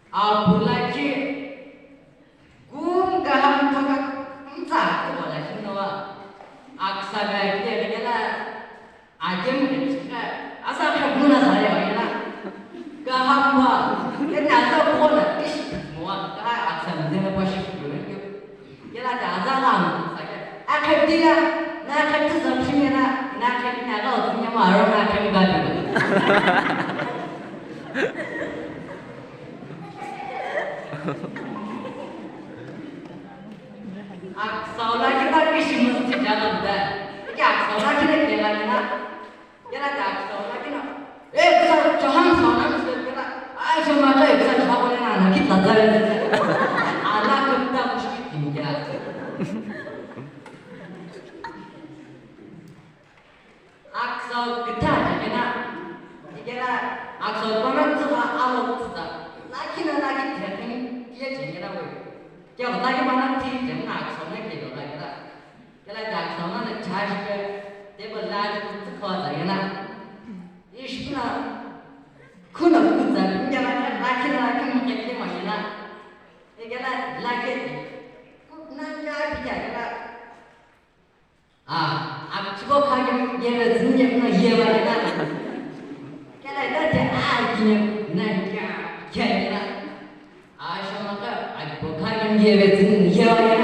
apalagi kum gaham thakak entah wala sinowa aksaga dia gela ajem kita asa kabuna saya gela gaham wa kena asa bola is semua ka aksa dena pasti gela da azalam saya akhir dia na akhir tu sampai na akhir ni ada dunia maru na akhir gadu aksaula kita kisi mesti jalan dah. Ini aksaula kita jalan ni na. Jalan dah aksaula kita. Kita jangan sauna mesti kita. Cuma tu kita cakap ni na kita jalan. Allah kita mesti tinggal. Aksaul kita jadi na. Kita aksaul mana tu Allah tu dah. Lagi terhenti dia jadi na boleh. Kalau lagi mana ti jangan aksaulnya kita lagi lah. Kalau aksaulnya charge ke dia berlari tu kau lagi lah. Istilah kuna kita jangan lagi mungkin macam mana. Kalau lagi nanya bicara lah. Aku cuba kagum dia zinjir mana dia mana lah. Kalau dia aja nanya jadi lah. Asyik maka bukan dia bezin dia ya.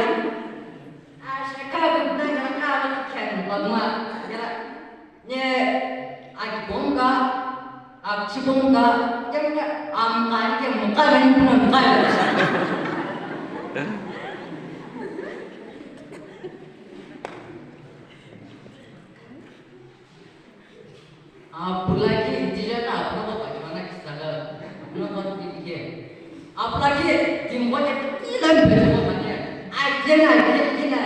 Asyik kau dengan kau kan lama ya. Ni aku bongga, aku bongga, jangan amkan ke muka ni pun muka. Apalagi dia nak apa bagaimana kita nak dia. Apalagi timbunya hilang berjumpa aja kita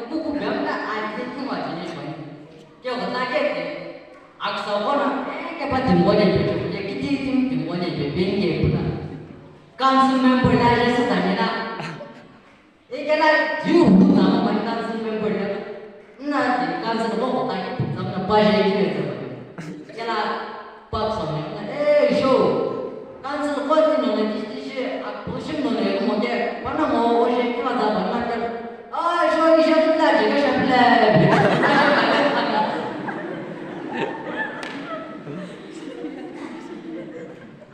buku gambar aja semua jenis macam. Jauh lagi aksana kepada timbunya berjumpa kita timbunya berbeda pula. Konsumen berdaya sedangnya. Ikanlah jauh nama konsumen berdaya. Nanti konsumen mau tanya sama bayar itu. Ikanlah bab sama. Show konsumen kau tu nanti musim mana yang mungkin mana mau musim kita dah mana kan? So ini siapa lagi? Siapa lagi?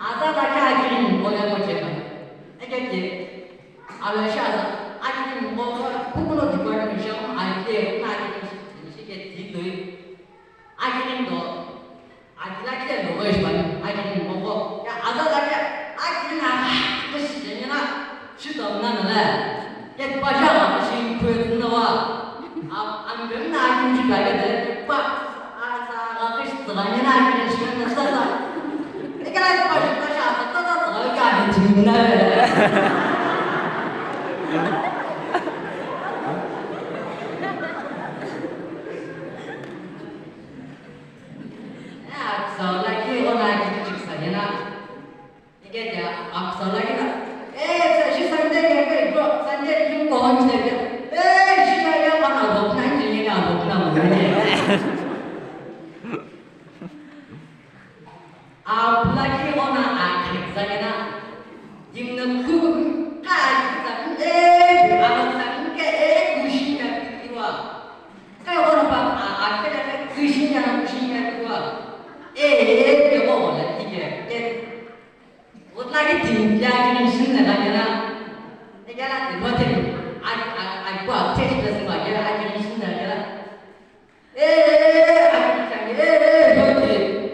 Ada tak kaki boleh macam mana? Jadi, ala siapa? Aku mau bukan di luar macam ada nak sikit itu. Aku ni tu, aku lagi ada luar sebab aku mau ya ada lagi aku nak知道那嘞，也把这个辛苦的话，俺们拿进去那个的，把个死了你拿进去那啥啥，你看那把啥子，这干的挺嘞。Aksa lagi orang lagi cik saya nak, ni kita aksa lagi nak. Apalagi orang akhir saya nak jangan kuku kai kita abang saya ke kusinya kedua kalau orang bang akhirnya kusinya kedua dia bawa lagi dia lagi tinggal dengan sini lagi nak jalan buat ini aku buat tes semua jalan lagi dengan sini jalan aku cakap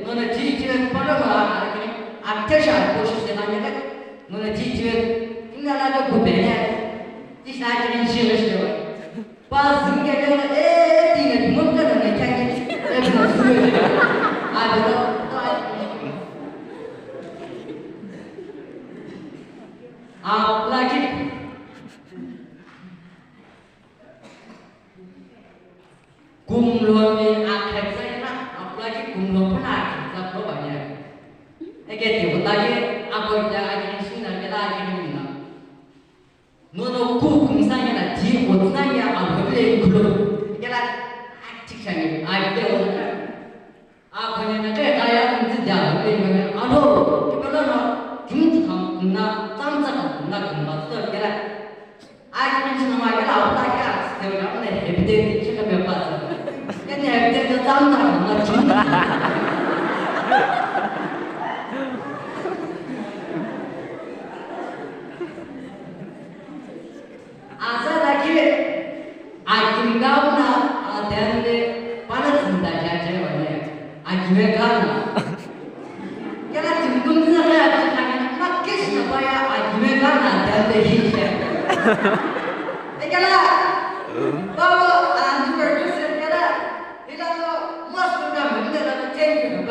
mana cicit pada mana aktif posisi mana kan mana cicit tinggal ada budaya di sana jadi sih pas tinggal tinggal mungkin ada cakap ada apalagi kumloni akhir saya nak apalagi kumlon pun akhir tak banyak. Gitu lagi aku jangan sini kita lagi ni nak. Nono kum saya nak di saya aku boleh kumlon. Kita aktif saya ada orang. Aku ni nak kaya mesti dah boleh mana. Aduh kita nak cuma nak tam 돼 이게. 이게라. 바보 안 죽을 이게라. 이라도 무엇인가 문제라도 챙기는 거.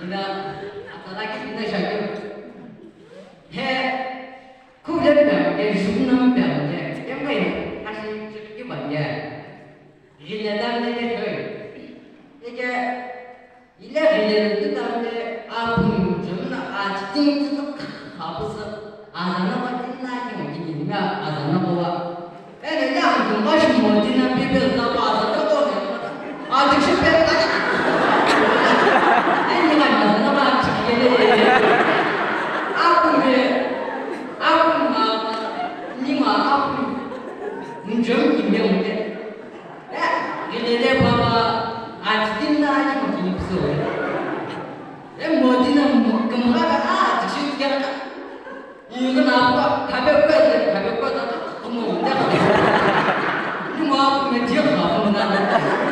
Ina apalagi kita saja. He, kuliah dah, dia sunam dah, dia main kasih sedikit banyak. Gila dah dia tu. Dia, gila itu dah dia apa cuma ajin tu apa sah, azan apa tu nak yang ini na azan apa wah. Dia yang tu masih mesti nak bibir tak azan tu kau ni. Adik siapa tak? Ini kan azan apa cikgu. Menjauh imam dia, dia bapa ajin lagi macam itu. Modi nak kemana? Jadi kita, ini kenapa? Kami tak kamu dah. Ini mau menjauh apa?